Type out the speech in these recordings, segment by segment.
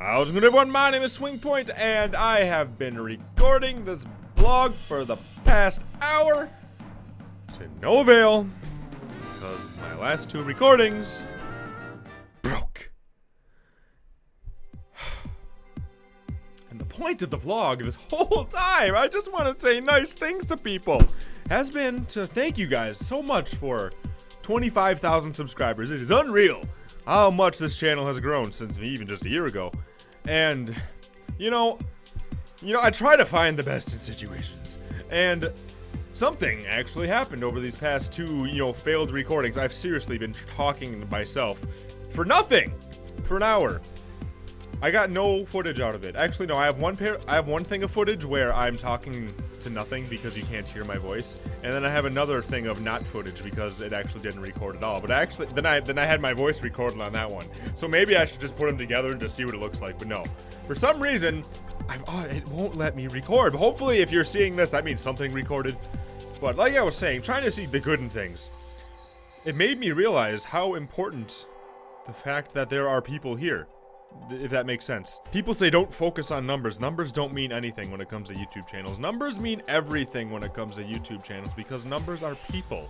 How's it going, everyone? My name is SwingPoynt, and I have been recording this vlog for the past hour to no avail, because my last two recordings broke. And the point of the vlog this whole time, I just want to say nice things to people, has been to thank you guys so much for 25,000 subscribers. It is unreal how much this channel has grown since even just a year ago. And, you know, I try to find the best in situations. And something actually happened over these past two, failed recordings. I've seriously been talking to myself for nothing for an hour. I got no footage out of it. Actually, no, I have one thing of footage where I'm talking to nothing because you can't hear my voice, and then I have another thing of not footage because it actually didn't record at all. But actually, then I had my voice recorded on that one. So maybe I should just put them together and just see what it looks like. But no, for some reason, it won't let me record. Hopefully, if you're seeing this, that means something recorded. But like I was saying, trying to see the good in things, it made me realize how important the fact that there are people here. If that makes sense. People say don't focus on numbers. Numbers don't mean anything when it comes to YouTube channels. Numbers mean everything when it comes to YouTube channels because numbers are people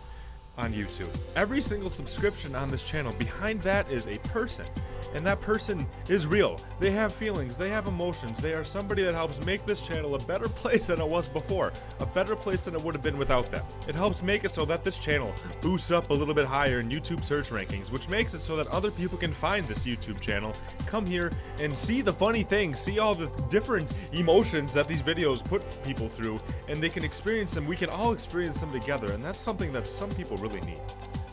on YouTube. Every single subscription on this channel, behind that is a person. And that person is real. They have feelings, they have emotions. They are somebody that helps make this channel a better place than it was before. A better place than it would have been without them. It helps make it so that this channel boosts up a little bit higher in YouTube search rankings, which makes it so that other people can find this YouTube channel, come here and see the funny things, see all the different emotions that these videos put people through, and they can experience them. We can all experience them together, and that's something that some people really need.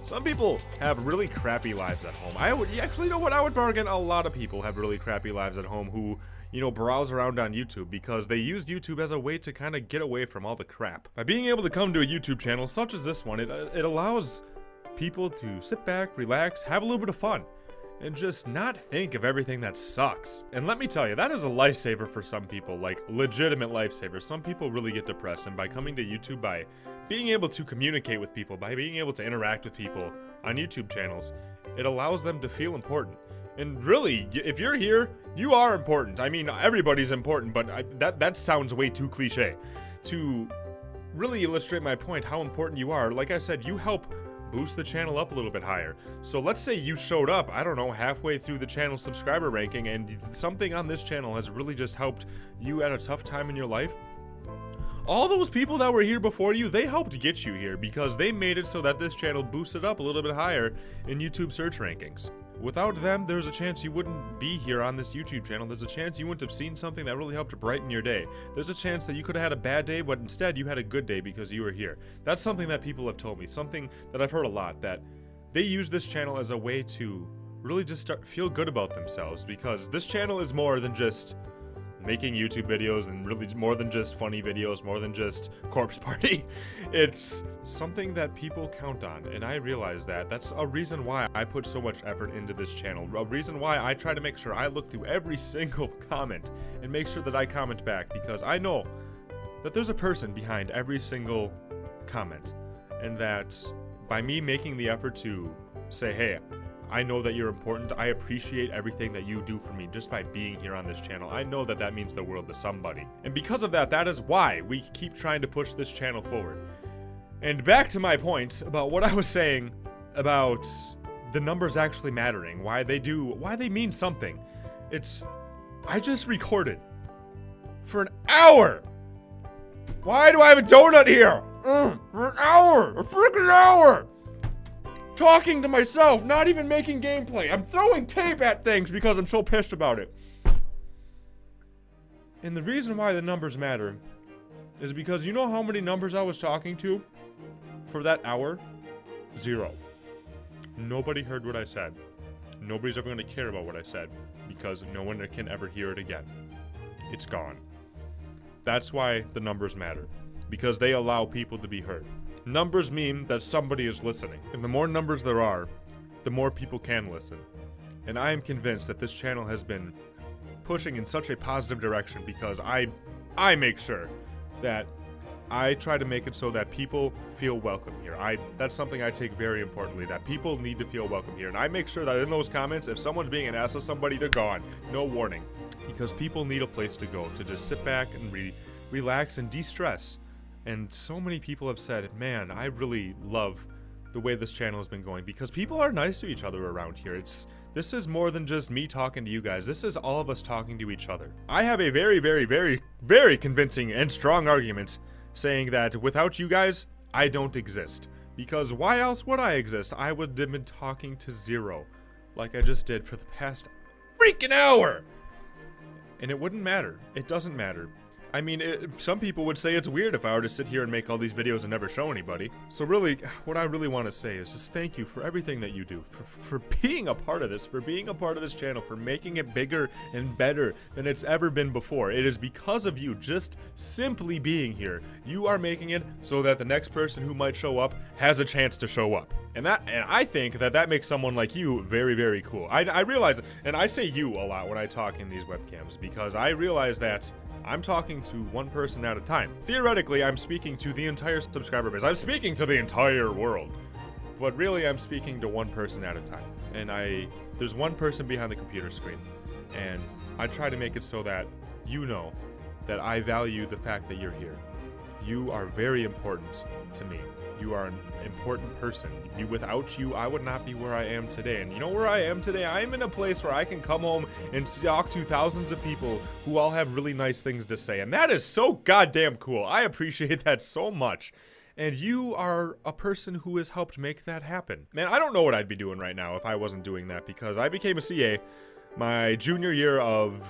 Some people have really crappy lives at home. I would bargain a lot of people have really crappy lives at home who, browse around on YouTube because they use YouTube as a way to kind of get away from all the crap. By being able to come to a YouTube channel such as this one, it allows people to sit back, relax, have a little bit of fun, and just not think of everything that sucks. And let me tell you, that is a lifesaver for some people, like legitimate lifesaver. Some people really get depressed, and by coming to YouTube, by being able to communicate with people, by being able to interact with people on YouTube channels, it allows them to feel important. And really, if you're here, you are important. I mean, everybody's important, but that sounds way too cliche. To really illustrate my point, how important you are, like I said, you help boost the channel up a little bit higher. So let's say you showed up, I don't know, halfway through the channel subscriber ranking, and something on this channel has really just helped you at a tough time in your life. All those people that were here before you, they helped get you here because they made it so that this channel boosted up a little bit higher in YouTube search rankings. Without them, there's a chance you wouldn't be here on this YouTube channel. There's a chance you wouldn't have seen something that really helped to brighten your day. There's a chance that you could have had a bad day, but instead you had a good day because you were here. That's something that people have told me, something that I've heard a lot, that they use this channel as a way to really just feel good about themselves, because this channel is more than just making YouTube videos, and really more than just funny videos, more than just corpse party. It's something that people count on, and I realize that. That's a reason why I put so much effort into this channel. A reason why I try to make sure I look through every single comment and make sure that I comment back, because I know that there's a person behind every single comment, and that by me making the effort to say, hey, I know that you're important. I appreciate everything that you do for me just by being here on this channel. I know that that means the world to somebody. And because of that, that is why we keep trying to push this channel forward. And back to my point about what I was saying about the numbers actually mattering, why they mean something. I just recorded for an hour. Why do I have a donut here? For an hour, a freaking hour. Talking to myself, not even making gameplay. I'm throwing tape at things because I'm so pissed about it. And the reason why the numbers matter is because you know how many numbers I was talking to for that hour? 0. Nobody heard what I said. Nobody's ever going to care about what I said because no one can ever hear it again. It's gone. That's why the numbers matter, because they allow people to be heard. Numbers mean that somebody is listening, and the more numbers there are, the more people can listen. And I am convinced that this channel has been pushing in such a positive direction because I make sure that I try to make it so that people feel welcome here. That's something I take very importantly, that people need to feel welcome here. And I make sure that in those comments, if someone's being an ass to somebody, they're gone. No warning. because people need a place to go to just sit back and relax and de-stress. And so many people have said, man, I really love the way this channel has been going because people are nice to each other around here. This is more than just me talking to you guys. This is all of us talking to each other. I have a very, very, very, very convincing and strong argument saying that without you guys, I don't exist. Because why else would I exist? I would have been talking to zero, like I just did for the past freaking hour. And it wouldn't matter. It doesn't matter. I mean, some people would say it's weird if I were to sit here and make all these videos and never show anybody. So really, what I really want to say is just thank you for everything that you do, for being a part of this, for being a part of this channel, for making it bigger and better than it's ever been before. It is because of you, just simply being here. You are making it so that the next person who might show up has a chance to show up. And I think that makes someone like you very, very cool. I realize, and I say you a lot when I talk in these webcams, because I realize that I'm talking to one person at a time. Theoretically, I'm speaking to the entire subscriber base. I'm speaking to the entire world. But really, I'm speaking to one person at a time. And there's one person behind the computer screen. And I try to make it so that you know that I value the fact that you're here. You are very important to me. You are an important person. Without you, I would not be where I am today. And you know where I am today? I am in a place where I can come home and talk to thousands of people who all have really nice things to say. And that is so goddamn cool. I appreciate that so much. And you are a person who has helped make that happen. Man, I don't know what I'd be doing right now if I wasn't doing that, because I became a CA my junior year of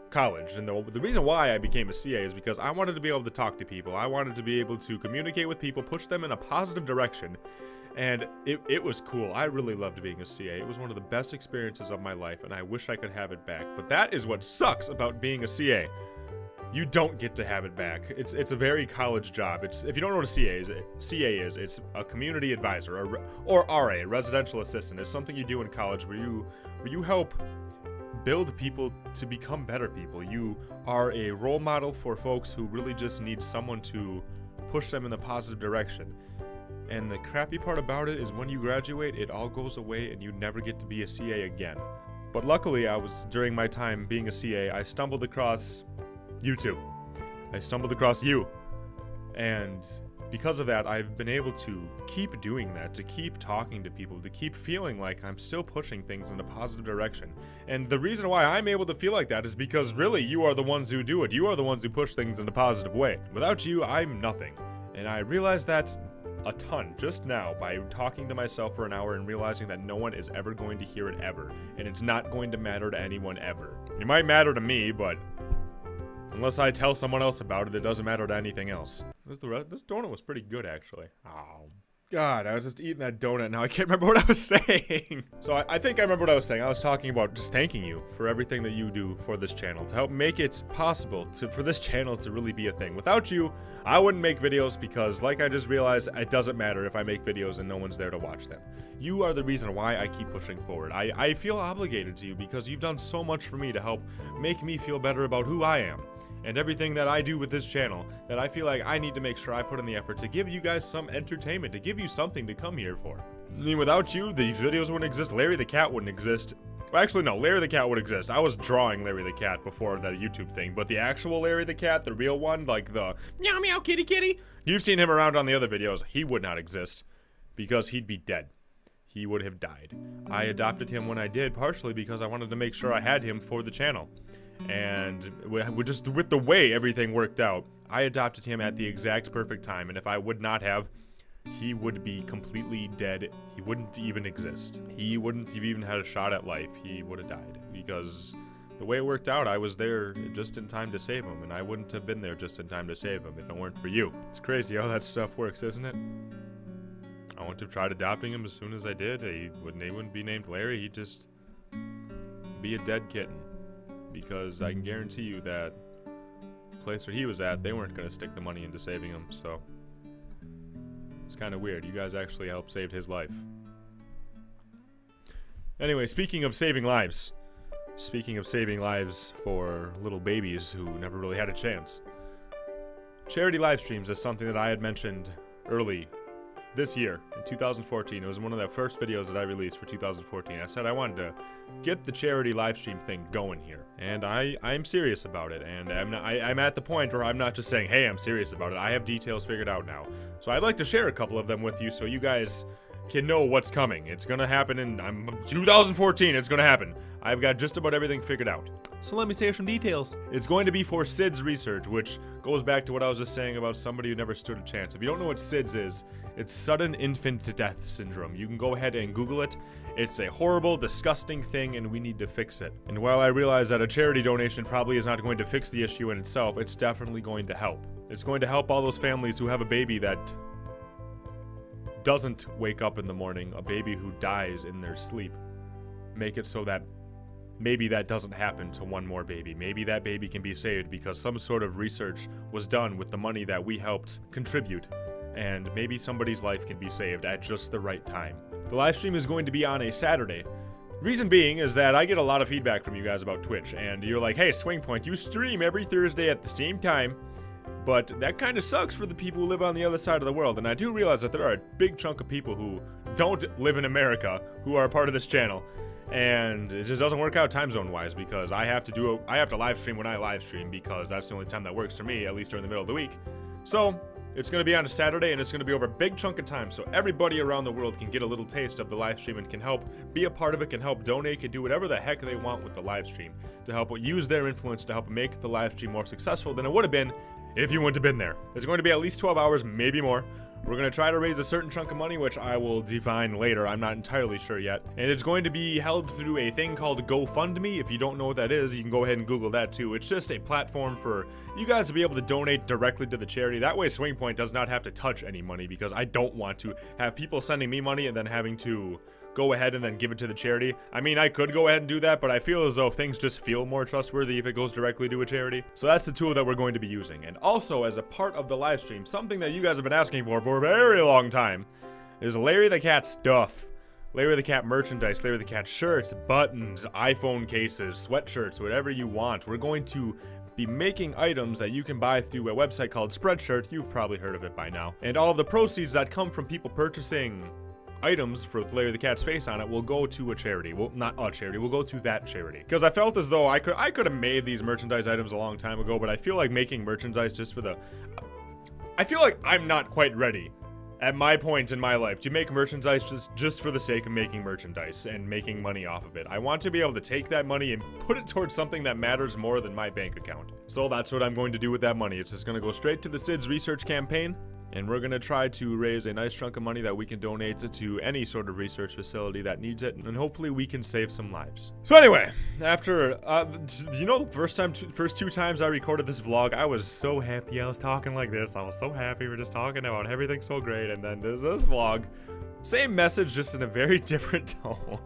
college, and the reason why I became a CA is because I wanted to be able to talk to people. I wanted to be able to communicate with people, push them in a positive direction, and it was cool. I really loved being a CA. It was one of the best experiences of my life, and I wish I could have it back. But that is what sucks about being a CA. You don't get to have it back. It's a very college job. If you don't know what a CA is, it's a community advisor, or RA, residential assistant. It's something you do in college where you help build people to become better people. You are a role model for folks who really just need someone to push them in the positive direction. And the crappy part about it is when you graduate, it all goes away and you never get to be a CA again. But luckily, during my time being a CA, I stumbled across YouTube. I stumbled across you. And because of that, I've been able to keep doing that, to keep talking to people, to keep feeling like I'm still pushing things in a positive direction. And the reason why I'm able to feel like that is because really you are the ones who do it. You are the ones who push things in a positive way. Without you, I'm nothing. And I realized that a ton just now by talking to myself for an hour and realizing that no one is ever going to hear it ever. And it's not going to matter to anyone ever. It might matter to me, but unless I tell someone else about it, it doesn't matter to anything else. This donut was pretty good, actually. Oh, God, I was just eating that donut. Now I can't remember what I was saying. So I think I remember what I was saying. I was talking about just thanking you for everything that you do for this channel to help make it possible for this channel to really be a thing. Without you, I wouldn't make videos because, like I just realized, it doesn't matter if I make videos and no one's there to watch them. You are the reason why I keep pushing forward. I feel obligated to you because you've done so much for me to help make me feel better about who I am. And everything that I do with this channel, that I feel like I need to make sure I put in the effort to give you guys some entertainment, to give you something to come here for. I mean, without you, these videos wouldn't exist. Larry the Cat wouldn't exist. Well, actually, no, Larry the Cat would exist. I was drawing Larry the Cat before that YouTube thing, but the actual Larry the Cat, the real one, like the meow meow kitty kitty, you've seen him around on the other videos. He would not exist because he'd be dead. He would have died. I adopted him when I did, partially because I wanted to make sure I had him for the channel. And with the way everything worked out, I adopted him at the exact perfect time, and if I would not have, he would be completely dead. He wouldn't even exist. He wouldn't have even had a shot at life. He would have died, because the way it worked out, I was there just in time to save him, and I wouldn't have been there just in time to save him if it weren't for you. It's crazy how that stuff works, isn't it? I wouldn't have tried adopting him as soon as I did. He wouldn't be named Larry. He'd just be a dead kitten. Because I can guarantee you that the place where he was at, they weren't going to stick the money into saving him, so it's kind of weird. You guys actually helped save his life. Anyway, speaking of saving lives for little babies who never really had a chance, charity live streams is something that I had mentioned early this year, in 2014. It was one of the first videos that I released for 2014. I said I wanted to get the charity live stream thing going here, and I'm serious about it. And I'm at the point where I'm not just saying, hey, I'm serious about it. I have details figured out now. So I'd like to share a couple of them with you so you guys can know what's coming. It's gonna happen in 2014. It's gonna happen. I've got just about everything figured out. So let me say some details. It's going to be for SIDS research, which goes back to what I was just saying about somebody who never stood a chance. If you don't know what SIDS is, it's sudden infant death syndrome. You can go ahead and Google it. It's a horrible, disgusting thing, and we need to fix it. And while I realize that a charity donation probably is not going to fix the issue in itself, it's definitely going to help. It's going to help all those families who have a baby that doesn't wake up in the morning, a baby who dies in their sleep. Make it so that maybe that doesn't happen to one more baby. Maybe that baby can be saved because some sort of research was done with the money that we helped contribute. And maybe somebody's life can be saved at just the right time. The live stream is going to be on a Saturday. Reason being is that I get a lot of feedback from you guys about Twitch, and you're like, hey, SwingPoynt, you stream every Thursday at the same time, but that kind of sucks for the people who live on the other side of the world. And I do realize that there are a big chunk of people who don't live in America who are a part of this channel. And it just doesn't work out time zone wise because I have to live stream when I live stream because that's the only time that works for me, at least during the middle of the week. So it's going to be on a Saturday, and it's going to be over a big chunk of time, so everybody around the world can get a little taste of the live stream and can help be a part of it, can help donate, can do whatever the heck they want with the live stream to help use their influence to help make the live stream more successful than it would have been if you wouldn't have been there. It's going to be at least 12 hours, maybe more. We're going to try to raise a certain chunk of money, which I will define later. I'm not entirely sure yet. And it's going to be held through a thing called GoFundMe. If you don't know what that is, you can go ahead and Google that too. It's just a platform for you guys to be able to donate directly to the charity. That way SwingPoynt does not have to touch any money because I don't want to have people sending me money and then having to go ahead and then give it to the charity. I mean, I could go ahead and do that, but I feel as though things just feel more trustworthy if it goes directly to a charity. So that's the tool that we're going to be using. And also, as a part of the live stream, something that you guys have been asking for a very long time is Larry the Cat stuff. Larry the Cat merchandise, Larry the Cat shirts, buttons, iPhone cases, sweatshirts, whatever you want. We're going to be making items that you can buy through a website called Spreadshirt. You've probably heard of it by now. And all of the proceeds that come from people purchasing items for Larry the Cat's face on it will go to a charity. Well, not a charity, will go to that charity. Because I felt as though I could have made these merchandise items a long time ago, but I feel like making merchandise just for the... I feel like I'm not quite ready at my point in my life to make merchandise just for the sake of making merchandise and making money off of it. I want to be able to take that money and put it towards something that matters more than my bank account. So that's what I'm going to do with that money. It's just going to go straight to the SIDS research campaign. And we're going to try to raise a nice chunk of money that we can donate to any sort of research facility that needs it. And hopefully we can save some lives. So anyway, after, you know, the first two times I recorded this vlog, I was so happy. I was talking like this. I was so happy. We're just talking about everything so great. And then there's this vlog. Same message, just in a very different tone.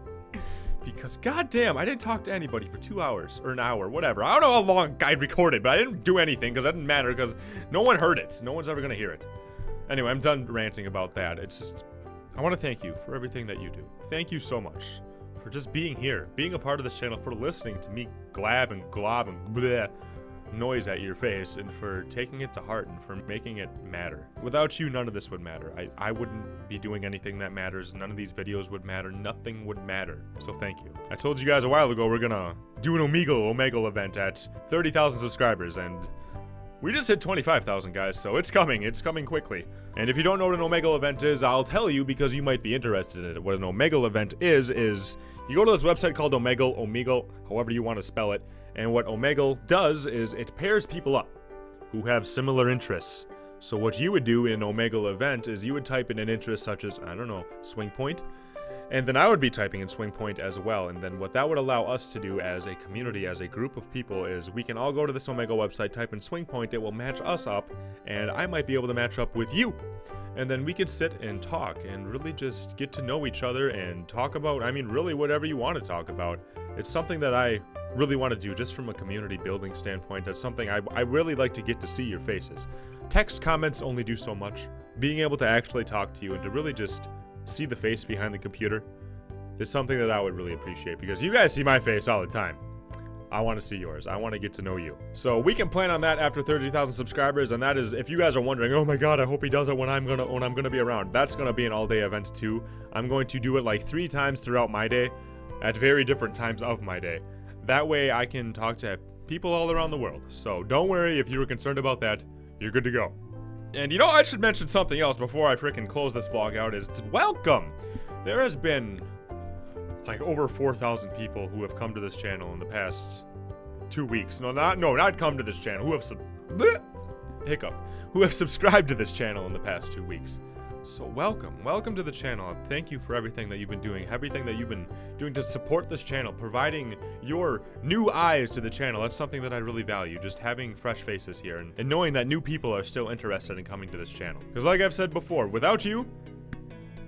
Because goddamn, I didn't talk to anybody for 2 hours or an hour, whatever. I don't know how long I recorded, but I didn't do anything because that didn't matter because no one heard it. No one's ever going to hear it. Anyway, I'm done ranting about that. It's just, I want to thank you for everything that you do. Thank you so much for just being here, being a part of this channel, for listening to me glab and glob and bleh noise at your face, and for taking it to heart and for making it matter. Without you, none of this would matter. I wouldn't be doing anything that matters. None of these videos would matter. Nothing would matter. So thank you. I told you guys a while ago we're gonna do an Omegle event at 30,000 subscribers, and we just hit 25,000, guys, so it's coming quickly. And if you don't know what an Omegle event is, I'll tell you because you might be interested in it. What an Omegle event is you go to this website called Omegle, however you want to spell it, and what Omegle does is it pairs people up who have similar interests. So what you would do in an Omegle event is you would type in an interest such as, I don't know, SwingPoynt, and then I would be typing in SwingPoynt as well. And then what that would allow us to do as a community, as a group of people, is we can all go to this Omegle website, type in SwingPoynt, it will match us up, and I might be able to match up with you. And then we could sit and talk and really just get to know each other and talk about, I mean, really whatever you want to talk about. It's something that I really want to do just from a community building standpoint. That's something I really like to get to see your faces. Text comments only do so much. Being able to actually talk to you and to really just see the face behind the computer is something that I would really appreciate, because you guys see my face all the time. I want to see yours. I want to get to know you. So we can plan on that after 30,000 subscribers, and that is, if you guys are wondering, oh my god, I hope he does it when I'm gonna be around. That's gonna be an all-day event too. I'm going to do it like 3 times throughout my day, at very different times of my day. That way I can talk to people all around the world. So don't worry if you were concerned about that. You're good to go. And you know, I should mention something else before I freaking close this vlog out, is to welcome. There has been like over 4,000 people who have come to this channel in the past 2 weeks. Not come to this channel. Who have subscribed to this channel in the past 2 weeks. So welcome to the channel. Thank you for everything that you've been doing, to support this channel, providing your new eyes to the channel. That's something that I really value, just having fresh faces here and knowing that new people are still interested in coming to this channel. Because like I've said before, without you,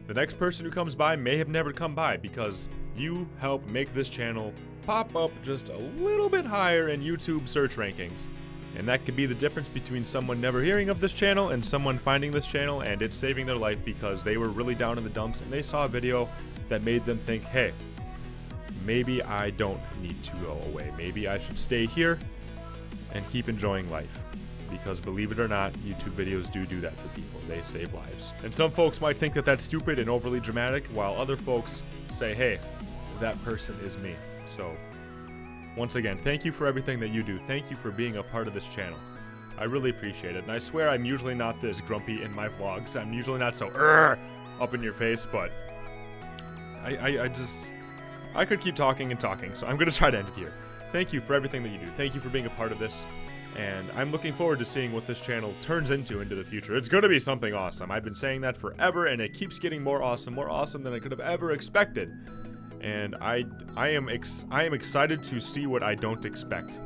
the next person who comes by may have never come by, because you help make this channel pop up just a little bit higher in YouTube search rankings. And that could be the difference between someone never hearing of this channel and someone finding this channel and it's saving their life because they were really down in the dumps and they saw a video that made them think, hey, maybe I don't need to go away. Maybe I should stay here and keep enjoying life. Because believe it or not, YouTube videos do that for people. They save lives. And some folks might think that that's stupid and overly dramatic, while other folks say, hey, that person is me. So, once again, thank you for everything that you do. Thank you for being a part of this channel. I really appreciate it. And I swear I'm usually not this grumpy in my vlogs. I'm usually not so up in your face, but I could keep talking and talking, so I'm going to try to end it here. Thank you for everything that you do. Thank you for being a part of this. And I'm looking forward to seeing what this channel turns into the future. It's going to be something awesome. I've been saying that forever, and it keeps getting more awesome than I could have ever expected. And I am excited to see what I don't expect,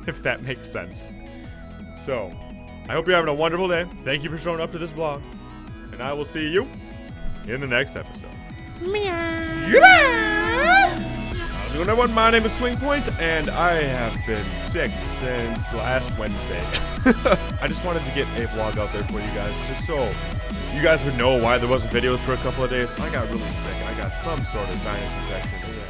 if that makes sense. So, I hope you're having a wonderful day. Thank you for showing up to this vlog, and I will see you in the next episode. Hello everyone, my name is SwingPoynt, and I have been sick since last Wednesday. I just wanted to get a vlog out there for you guys, just so you guys would know why there wasn't videos for a couple of days. I got really sick. I got some sort of sinus infection.